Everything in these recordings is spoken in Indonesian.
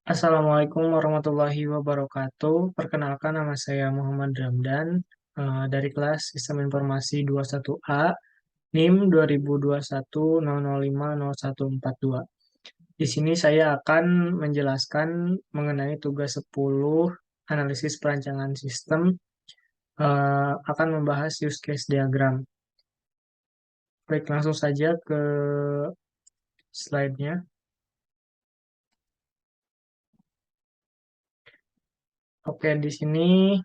Assalamualaikum warahmatullahi wabarakatuh. Perkenalkan, nama saya Muhammad Ramdan dari kelas Sistem Informasi 21A, NIM 2021005014. Di sini saya akan menjelaskan mengenai tugas 10 analisis perancangan sistem, akan membahas use case diagram. Baik, langsung saja ke slide-nya. Oke, di sini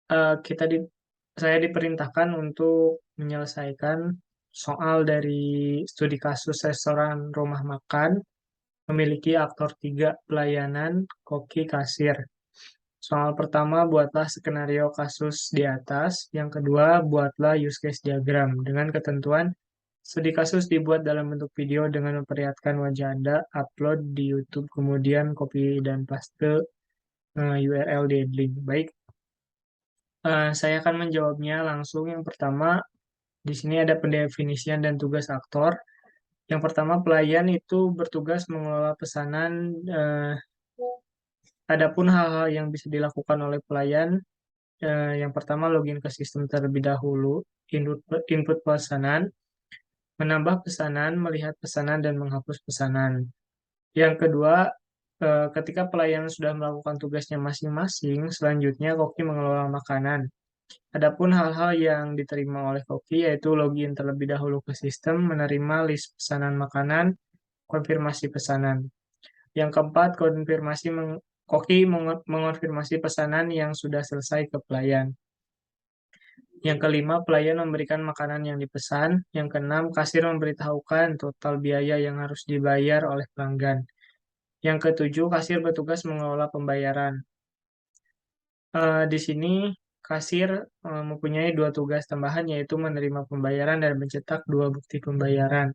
eh, kita di saya diperintahkan untuk menyelesaikan soal dari studi kasus restoran rumah makan memiliki aktor 3 pelayanan, koki, kasir. Soal pertama, buatlah skenario kasus di atas. Yang kedua, buatlah use case diagram. Dengan ketentuan, studi kasus dibuat dalam bentuk video dengan memperlihatkan wajah Anda, upload di YouTube, kemudian copy dan paste URL di link. Baik, saya akan menjawabnya langsung. Yang pertama, di sini ada pendefinisian dan tugas aktor. Yang pertama, pelayan itu bertugas mengelola pesanan. Adapun hal-hal yang bisa dilakukan oleh pelayan, yang pertama login ke sistem terlebih dahulu, input pesanan, menambah pesanan, melihat pesanan, dan menghapus pesanan. Yang kedua, ketika pelayan sudah melakukan tugasnya masing-masing, selanjutnya koki mengelola makanan. Adapun hal-hal yang diterima oleh koki yaitu login terlebih dahulu ke sistem, menerima list pesanan makanan, konfirmasi pesanan. Yang keempat, koki mengonfirmasi pesanan yang sudah selesai ke pelayan. Yang kelima, pelayan memberikan makanan yang dipesan. Yang keenam, kasir memberitahukan total biaya yang harus dibayar oleh pelanggan. Yang ketujuh, kasir bertugas mengelola pembayaran. Di sini kasir mempunyai dua tugas tambahan, yaitu menerima pembayaran dan mencetak dua bukti pembayaran.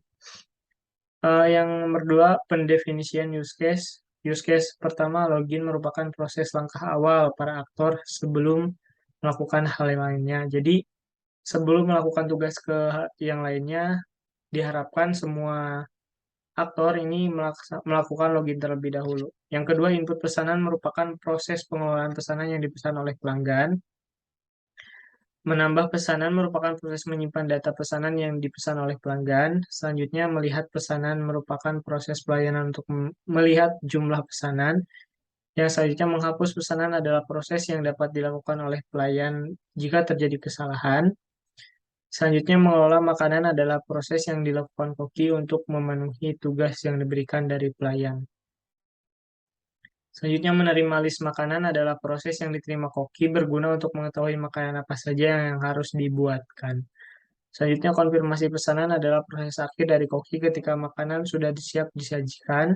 Yang nomor dua, pendefinisian use case. Use case pertama, login merupakan proses langkah awal para aktor sebelum melakukan hal yang lainnya. Jadi, sebelum melakukan tugas ke yang lainnya, diharapkan semua aktor ini melakukan login terlebih dahulu. Yang kedua, input pesanan merupakan proses pengelolaan pesanan yang dipesan oleh pelanggan. Menambah pesanan merupakan proses menyimpan data pesanan yang dipesan oleh pelanggan. Selanjutnya, melihat pesanan merupakan proses pelayanan untuk melihat jumlah pesanan. Yang selanjutnya, menghapus pesanan adalah proses yang dapat dilakukan oleh pelayan jika terjadi kesalahan. Selanjutnya, mengelola makanan adalah proses yang dilakukan koki untuk memenuhi tugas yang diberikan dari pelayan. Selanjutnya, menerima list makanan adalah proses yang diterima koki berguna untuk mengetahui makanan apa saja yang harus dibuatkan. Selanjutnya, konfirmasi pesanan adalah proses akhir dari koki ketika makanan sudah siap disajikan.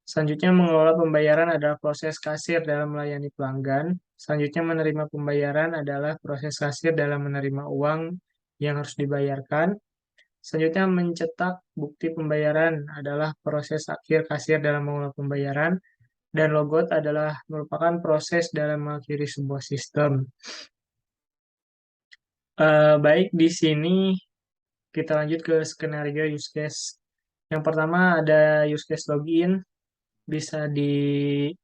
Selanjutnya, mengelola pembayaran adalah proses kasir dalam melayani pelanggan. Selanjutnya, menerima pembayaran adalah proses kasir dalam menerima uang yang harus dibayarkan. Selanjutnya, mencetak bukti pembayaran adalah proses akhir kasir dalam mengelola pembayaran. Dan logout adalah merupakan proses dalam mengakhiri sebuah sistem. Baik, di sini kita lanjut ke skenario use case. Yang pertama ada use case login, bisa dilihat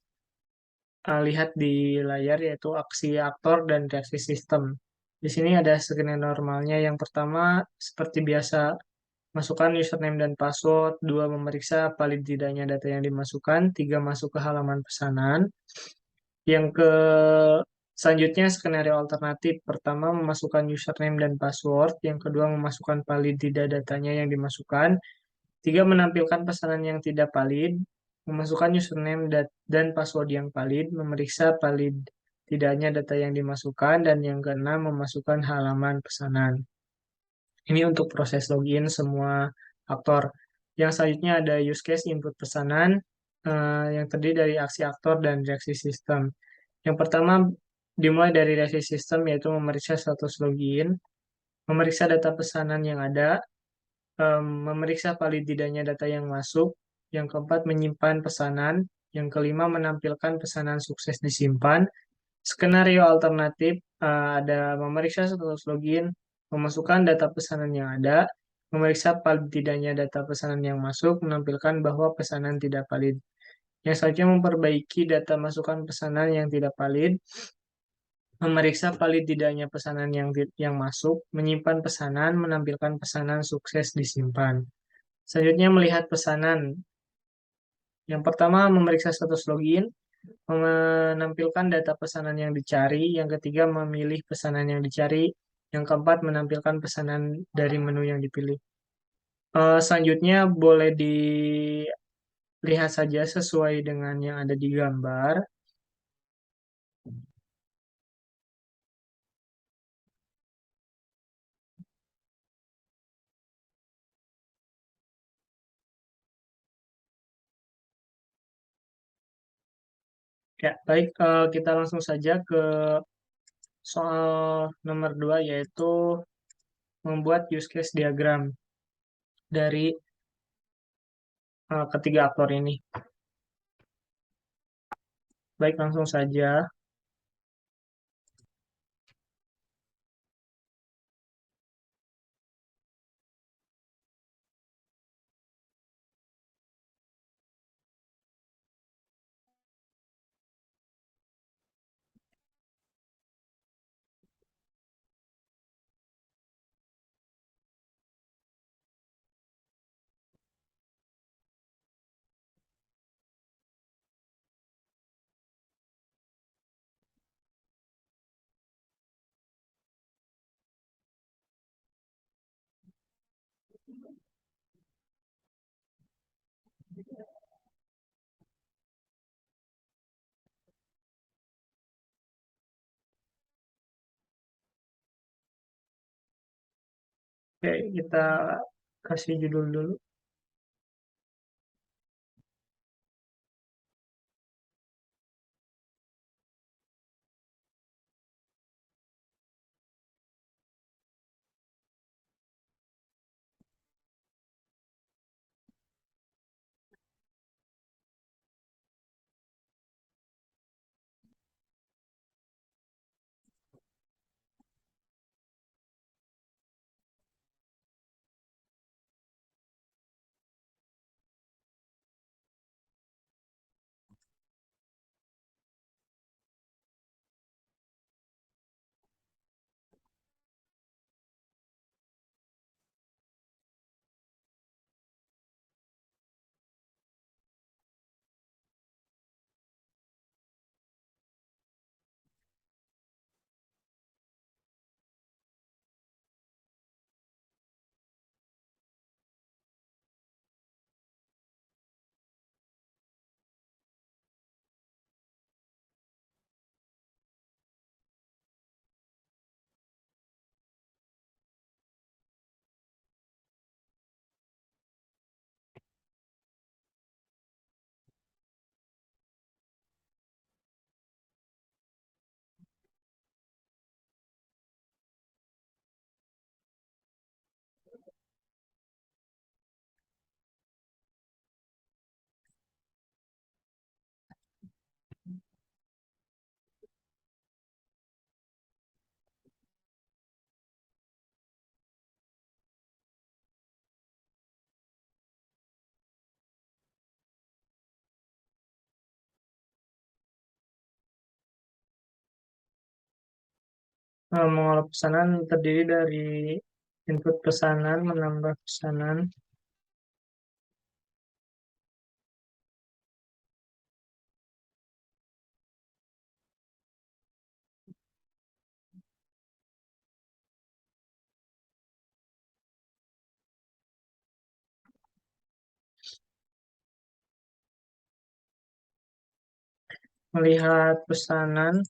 di layar yaitu aksi aktor dan reaksi sistem. Di sini ada skenario normalnya. Yang pertama, seperti biasa, masukkan username dan password. Dua, memeriksa valid tidaknya data yang dimasukkan. Tiga, masuk ke halaman pesanan. Yang ke Selanjutnya, skenario alternatif. Pertama, memasukkan username dan password. Yang kedua, memasukkan valid tidak datanya yang dimasukkan. Tiga, menampilkan pesanan yang tidak valid. Memasukkan username dan password yang valid. Memeriksa valid tidaknya data yang dimasukkan. Dan yang keenam, memasukkan halaman pesanan. Ini untuk proses login semua aktor. Yang selanjutnya ada use case input pesanan, yang terdiri dari aksi aktor dan reaksi sistem. Yang pertama dimulai dari reaksi sistem yaitu memeriksa status login, memeriksa data pesanan yang ada, memeriksa valid tidaknya data yang masuk. Yang keempat, menyimpan pesanan. Yang kelima, menampilkan pesanan sukses disimpan. Skenario alternatif ada memeriksa status login, memasukkan data pesanan yang ada, Memeriksa valid tidaknya data pesanan yang masuk, menampilkan bahwa pesanan tidak valid. Yang selanjutnya memperbaiki data masukan pesanan yang tidak valid, memeriksa valid tidaknya pesanan yang masuk, menyimpan pesanan, menampilkan pesanan sukses disimpan. Selanjutnya melihat pesanan. Yang pertama memeriksa status login, menampilkan data pesanan yang dicari. Yang ketiga memilih pesanan yang dicari. Yang keempat menampilkan pesanan dari menu yang dipilih. Selanjutnya boleh dilihat saja sesuai dengan yang ada di gambar. Ya, baik, kita langsung saja ke soal nomor 2, yaitu membuat use case diagram dari ketiga aktor ini. Baik, langsung saja. Oke, kita kasih judul dulu. Mengolah pesanan terdiri dari input pesanan, menambah pesanan, melihat pesanan,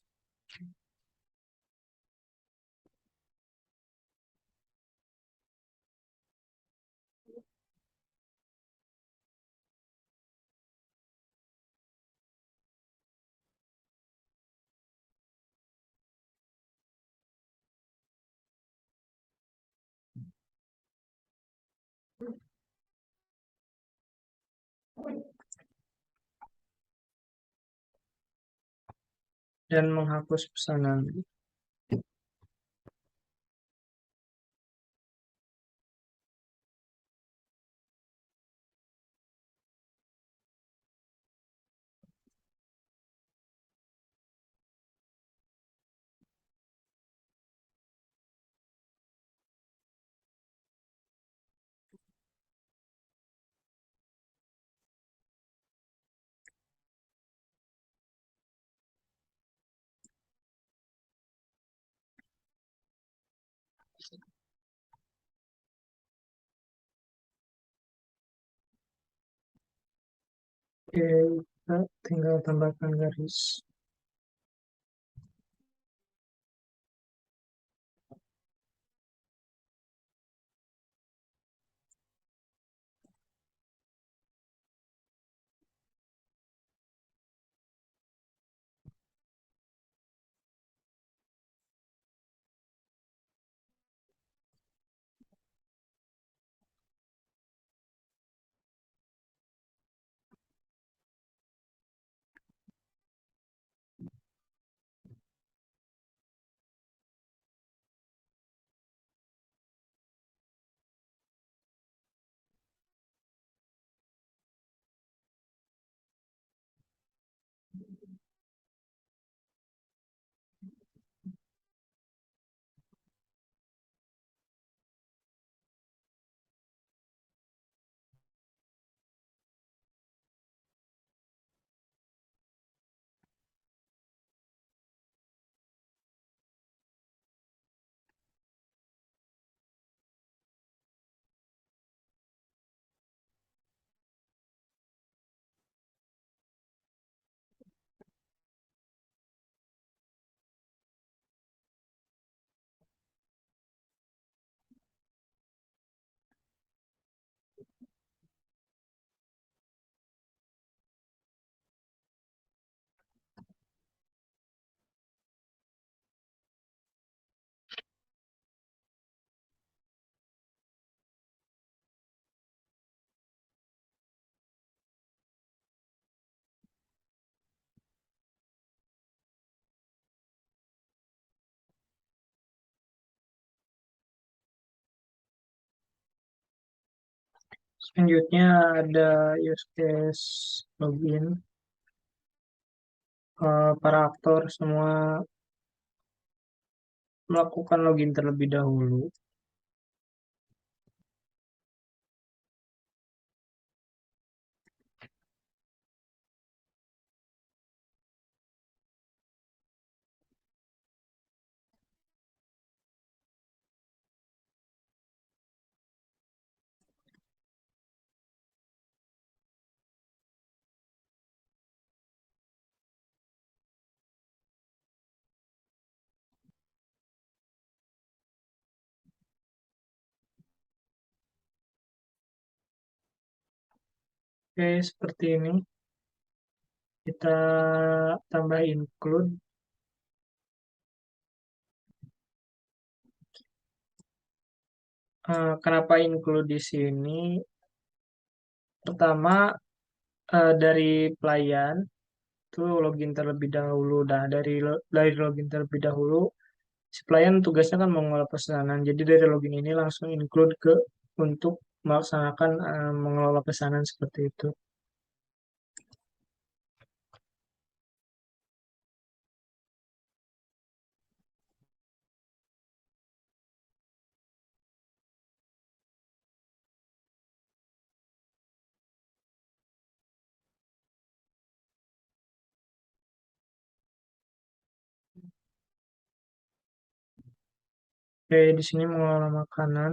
dan menghapus pesanan. Oke, kita tinggal tambahkan garis. Selanjutnya ada use case login. Para aktor semua melakukan login terlebih dahulu. Oke, seperti ini. Kita tambah include. Kenapa include di sini? Pertama, dari pelayan itu login terlebih dahulu. Nah, dari login terlebih dahulu, si pelayan tugasnya kan mengelola pesanan. Jadi dari login ini langsung include ke untuk melaksanakan mengelola pesanan seperti itu. Oke, di sini mengelola makanan.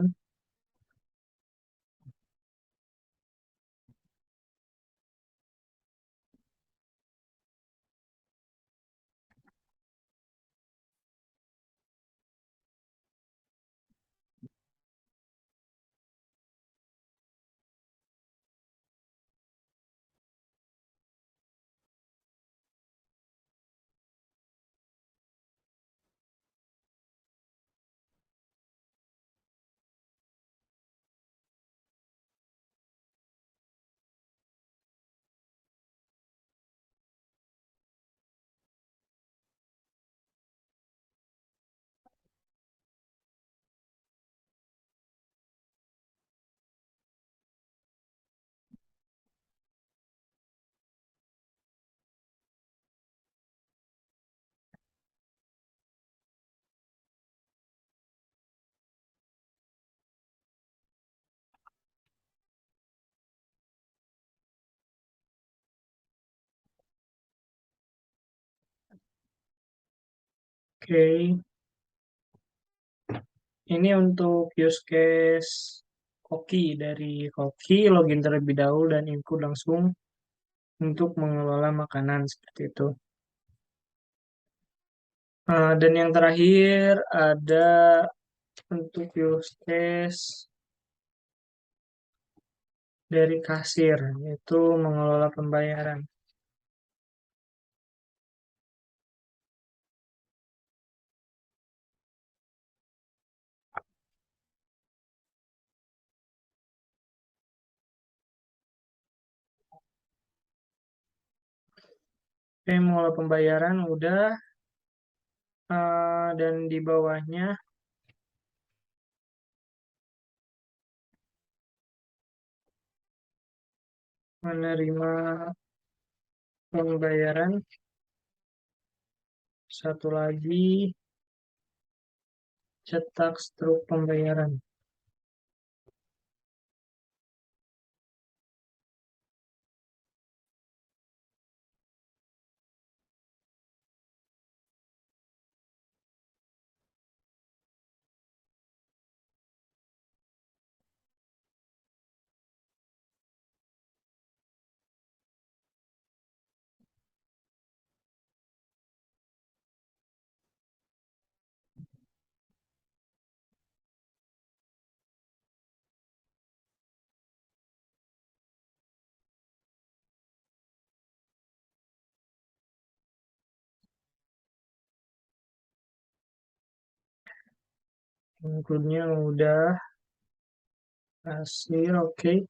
Oke, Ini untuk use case Koki. Dari Koki, login terlebih dahulu dan input langsung untuk mengelola makanan seperti itu. Dan yang terakhir ada untuk use case dari kasir, yaitu mengelola pembayaran. Oke, mengelola pembayaran udah, dan di bawahnya menerima pembayaran. Satu lagi, cetak struk pembayaran. Include-nya udah, hasil, oke.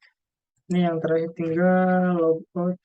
Ini yang terakhir tinggal logout.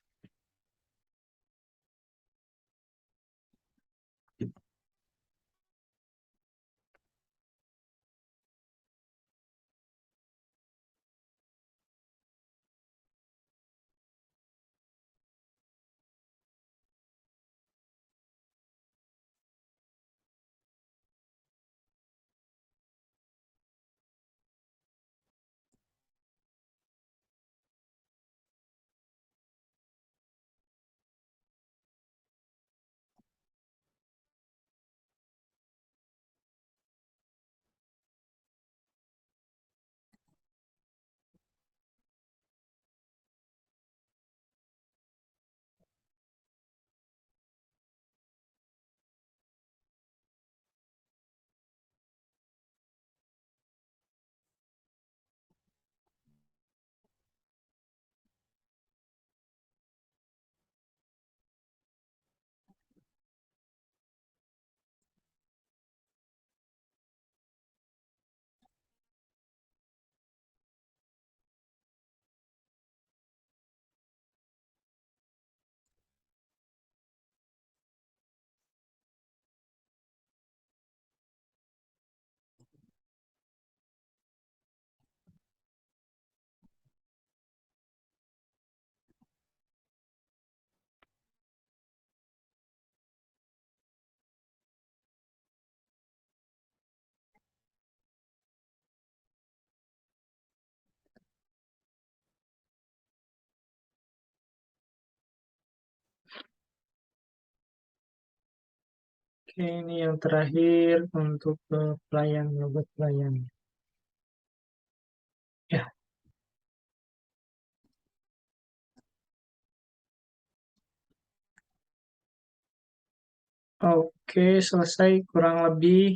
Oke, ini yang terakhir untuk pelayan, logout pelayan. Ya, oke, selesai kurang lebih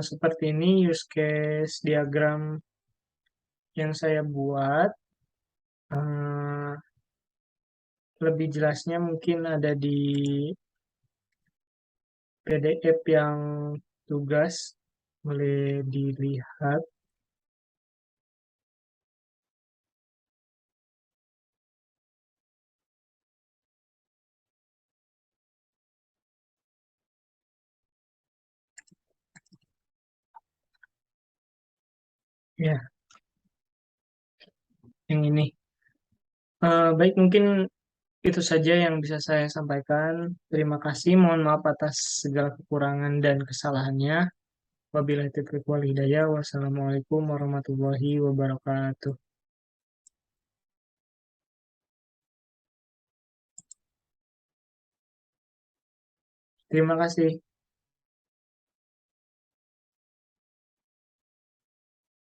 seperti ini use case diagram yang saya buat. Eh, Lebih jelasnya mungkin ada di PDF yang tugas, boleh dilihat. Ya, yang ini. Baik, mungkin itu saja yang bisa saya sampaikan. Terima kasih. Mohon maaf atas segala kekurangan dan kesalahannya. Wabillahi taufiq wal hidayah. Wassalamualaikum warahmatullahi wabarakatuh. Terima kasih.